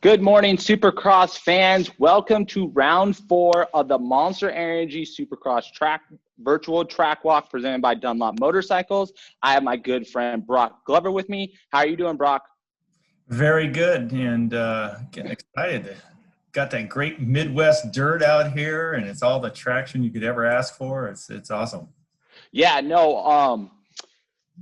Good morning, Supercross fans. Welcome to round 4 of the Monster Energy Supercross virtual track walk presented by Dunlop Motorcycles. I have my good friend Brock Glover with me. How are you doing, Brock? Very good, and getting excited. Got that great Midwest dirt out here, and it's all the traction you could ever ask for. It's awesome. Yeah, no,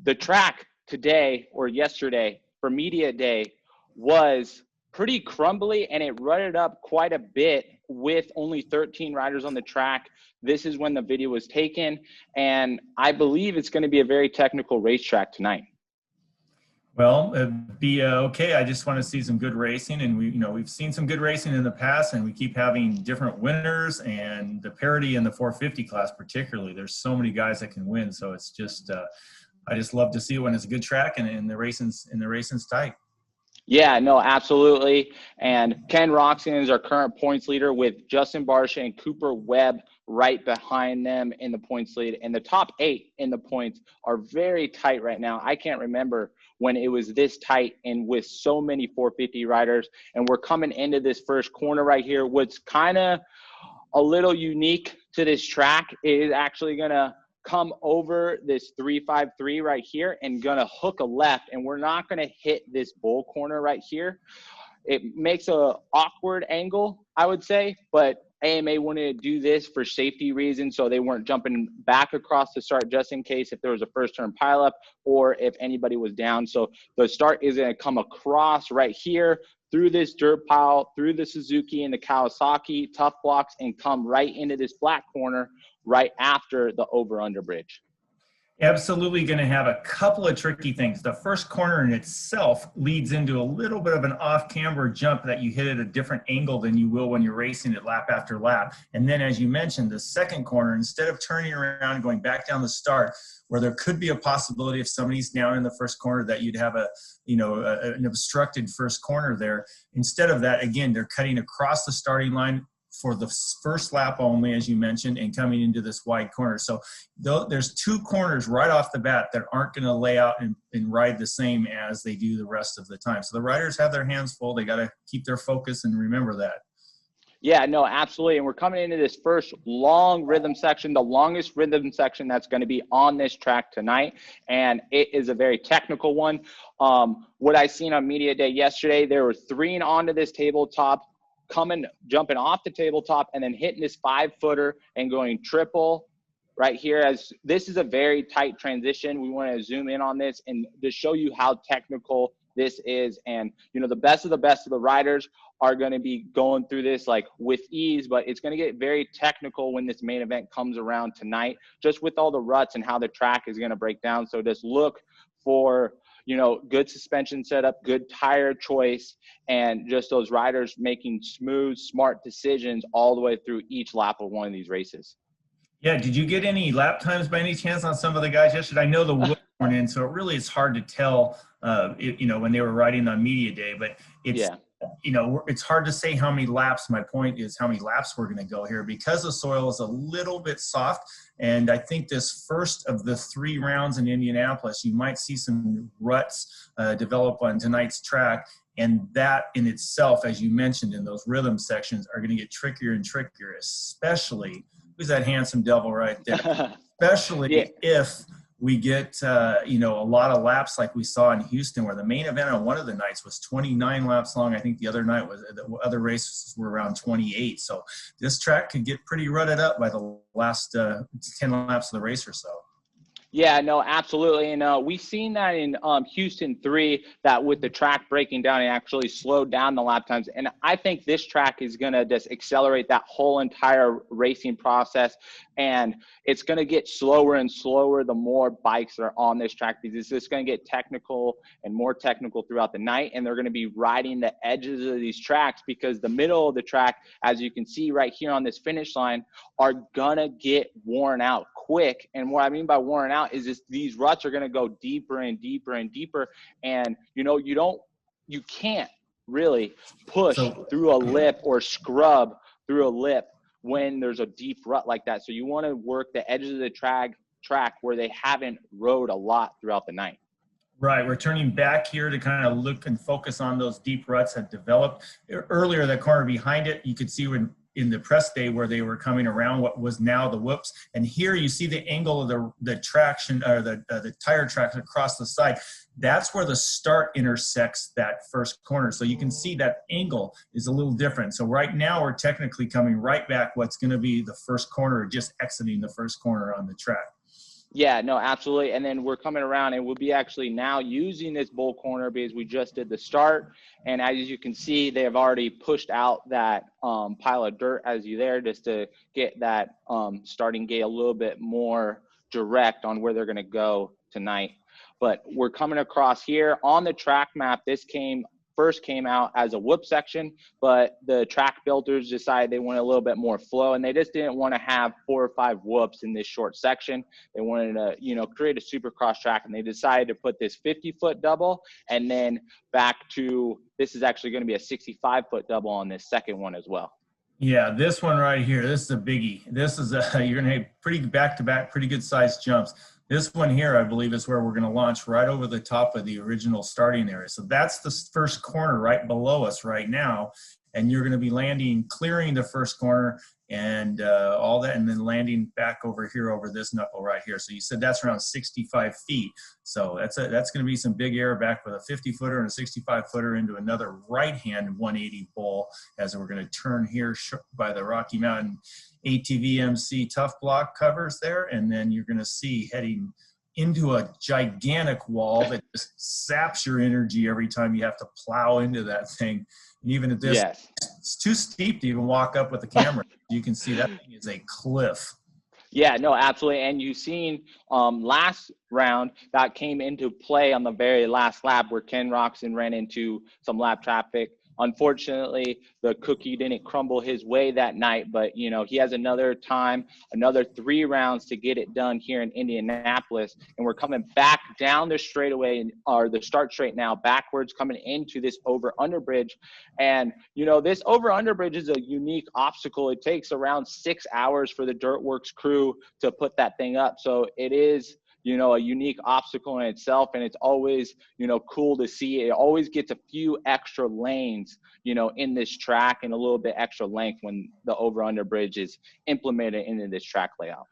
the track today or yesterday for media day was pretty crumbly, and it rutted up quite a bit with only 13 riders on the track. This is when the video was taken, and I believe it's going to be a very technical racetrack tonight. Well, it'd be okay. I just want to see some good racing, and we've seen some good racing in the past, and we keep having different winners, and the parity in the 450 class particularly. There's so many guys that can win, so it's just I just love to see it when it's a good track and the racing's tight. Yeah, no, absolutely. And Ken Roxon is our current points leader with Justin Barsha and Cooper Webb right behind them in the points lead. And the top 8 in the points are very tight right now. I can't remember when it was this tight and with so many 450 riders. And we're coming into this first corner right here. What's kind of a little unique to this track is actually going to come over this 353 right here and gonna hook a left, and we're not gonna hit this bull corner right here. It makes a awkward angle, I would say, but AMA wanted to do this for safety reasons, so they weren't jumping back across the start just in case if there was a first turn pileup or if anybody was down. So the start is going to come across right here through this dirt pile, through the Suzuki and the Kawasaki tough blocks, and come right into this black corner right after the over-under bridge. Absolutely going to have a couple of tricky things. The first corner in itself leads into a little bit of an off-camber jump that you hit at a different angle than you will when you're racing it lap after lap. And then, as you mentioned, the second corner, instead of turning around and going back down the start, where there could be a possibility if somebody's down in the first corner that you'd have an obstructed first corner there. Instead of that, again, they're cutting across the starting line for the first lap only, as you mentioned, and coming into this wide corner. So there's 2 corners right off the bat that aren't going to lay out and ride the same as they do the rest of the time. So the riders have their hands full. They got to keep their focus and remember that. Yeah, no, absolutely. And we're coming into this first long rhythm section, the longest rhythm section that's going to be on this track tonight. And it is a very technical one. What I seen on media day yesterday, there were 3 onto this tabletop, jumping off the tabletop and then hitting this 5-footer and going triple right here. As this is a very tight transition, we want to zoom in on this and to show you how technical this is. And the best of the riders are going to be going through this like with ease, but it's going to get very technical when this main event comes around tonight, just with all the ruts and how the track is going to break down. So just look for good suspension setup, good tire choice, and just those riders making smooth, smart decisions all the way through each lap of one of these races. Yeah, did you get any lap times by any chance on some of the guys yesterday? I know the wood weren't in, so it really is hard to tell, when they were riding on media day, but it's hard to say how many laps. My point is how many laps we're going to go here because the soil is a little bit soft. And I think this first of the 3 rounds in Indianapolis, you might see some ruts develop on tonight's track. And that in itself, as you mentioned, in those rhythm sections are going to get trickier and trickier, especially – who's that handsome devil right there? Especially if we get, a lot of laps like we saw in Houston, where the main event on one of the nights was 29 laps long. I think the other races were around 28. So this track could get pretty rutted up by the last 10 laps of the race or so. Yeah, no, absolutely. And we've seen that in Houston 3, that with the track breaking down, it actually slowed down the lap times. And I think this track is going to just accelerate that whole entire racing process. And it's going to get slower and slower the more bikes are on this track, because it's just going to get technical and more technical throughout the night. And they're going to be riding the edges of these tracks, because the middle of the track, as you can see right here on this finish line, are going to get worn out quick. And what I mean by worn out is just these ruts are going to go deeper and deeper and deeper. And, you can't really push through a lip or scrub through a lip when there's a deep rut like that. So you want to work the edges of the track where they haven't rode a lot throughout the night. Right, we're turning back here to kind of look and focus on those deep ruts that developed. Earlier, the corner behind it, you could see when in the press day where they were coming around what was now the whoops. And here you see the angle of the traction, or the tire tracks across the side. That's where the start intersects that first corner. So you can see that angle is a little different. So right now we're technically coming right back what's going to be the first corner, just exiting the first corner on the track. Yeah, no, absolutely. And then we're coming around and we'll be actually now using this bull corner because we just did the start. And as you can see, they have already pushed out that pile of dirt as you there, just to get that starting gate a little bit more direct on where they're going to go tonight. But we're coming across here on the track map. This first came out as a whoop section, but the track builders decided they wanted a little bit more flow, and they just didn't want to have 4 or 5 whoops in this short section. They wanted to, you know, create a supercross track, and they decided to put this 50-foot double, and then back to, this is actually going to be a 65-foot double on this second one as well. Yeah, this one right here, this is a biggie. This is you're going to have pretty back-to-back, pretty good sized jumps. This one here, I believe, is where we're going to launch right over the top of the original starting area. So that's the first corner right below us right now. And you're going to be landing, clearing the first corner and all that, and then landing back over here over this knuckle right here. So you said that's around 65 feet. So that's going to be some big air back with a 50-footer and a 65-footer into another right-hand 180 bowl as we're going to turn here by the Rocky Mountain ATV MC Tough Block covers there. And then you're going to see heading into a gigantic wall that just saps your energy every time you have to plow into that thing. And even at this, yes, it's too steep to even walk up with the camera. You can see that thing is a cliff. Yeah, no, absolutely. And you've seen last round that came into play on the very last lap where Ken Roxon ran into some lap traffic. Unfortunately, the cookie didn't crumble his way that night, but, you know, he has another 3 rounds to get it done here in Indianapolis. And we're coming back down the straightaway, or the start straight now, backwards, coming into this over-under bridge. And, you know, this over-under bridge is a unique obstacle. It takes around 6 hours for the Dirtworks crew to put that thing up. So it is, you know, a unique obstacle in itself, and it's always, you know, cool to see. It always gets a few extra lanes, you know, in this track, and a little bit extra length when the over-under bridge is implemented into this track layout.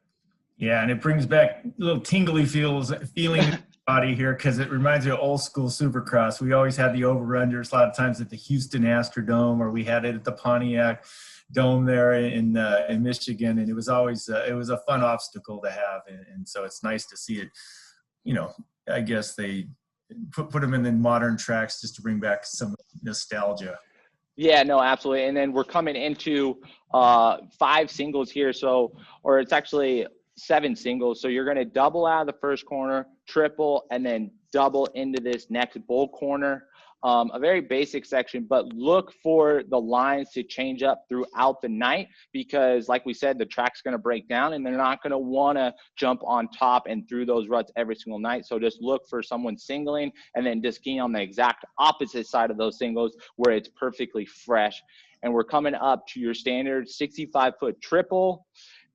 Yeah, and it brings back little tingly feeling in the body here, because it reminds me of old school Supercross. We always had the over-unders a lot of times at the Houston Astrodome, or we had it at the Pontiac Dome there in Michigan, and it was always it was a fun obstacle to have, and so it's nice to see it. You know, I guess they put them in the modern tracks just to bring back some nostalgia. Yeah, no, absolutely. And then we're coming into 5 singles here, or it's actually 7 singles. So you're going to double out of the first corner, triple, and then double into this next bull corner. A very basic section, but look for the lines to change up throughout the night, because like we said, the track's going to break down and they're not going to want to jump on top and through those ruts every single night. So just look for someone singling and then just skiing on the exact opposite side of those singles where it's perfectly fresh. And we're coming up to your standard 65-foot triple.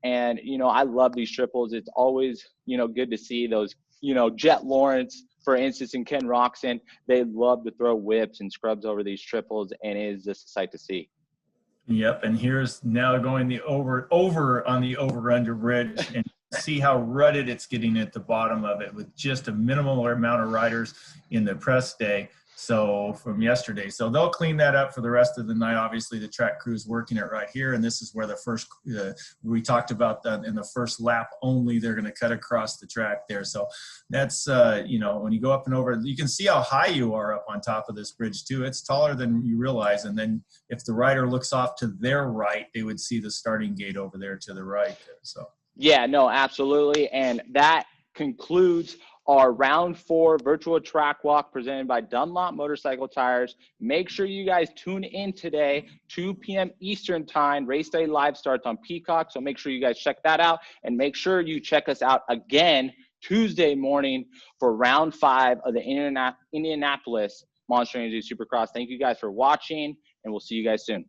And, you know, I love these triples. It's always, you know, good to see those, you know, Jet Lawrence, for instance, and Ken Roxon, they love to throw whips and scrubs over these triples, and it is just a sight to see. Yep, and here's now going the over on the over-under bridge, and see how rutted it's getting at the bottom of it with just a minimal amount of riders in the press day. So from yesterday, so they'll clean that up for the rest of the night. Obviously, the track crew is working it right here, and this is where the first we talked about that in the first lap only. They're going to cut across the track there. So that's you know, when you go up and over, you can see how high you are up on top of this bridge too. It's taller than you realize. And then if the rider looks off to their right, they would see the starting gate over there to the right. So yeah, no, absolutely, and that concludes our round 4 virtual track walk presented by Dunlop Motorcycle Tires. Make sure you guys tune in today, 2 p.m. Eastern time. Race day live starts on Peacock, so make sure you guys check that out, and make sure you check us out again Tuesday morning for round 5 of the Indianapolis Monster Energy Supercross. Thank you guys for watching, and we'll see you guys soon.